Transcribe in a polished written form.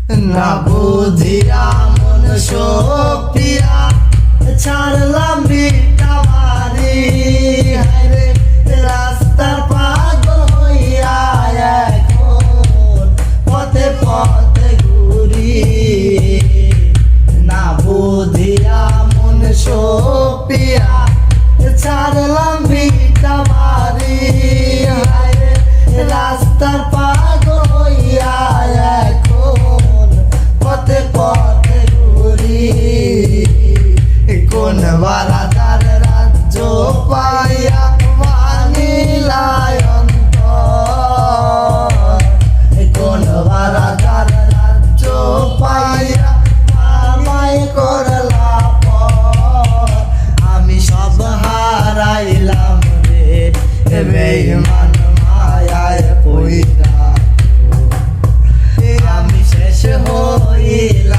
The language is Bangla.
না বুঝিয়া মন সপিয়া ছাড়লাম ভিটা বাড়ি, হায়রে রাস্তার পাগল হইয়া এখন পথে পথে ঘুরি। না বুঝিয়া মন সপিয়া ছাড়লাম ভিটা বাড়ি, হায়রে রাস্তার পাগল হইয়া এখন পথে পথে ঘুরি। কোন বারাদার রাজ্য পাইয়া মানিলায় অন্তর, কোন বারাদার রাজ্য পাইয়া আমায় করলা পর। আমি সব হারাইলাম রে বেঈমান মায়ায় পইরা, আমি শেষ হইলাম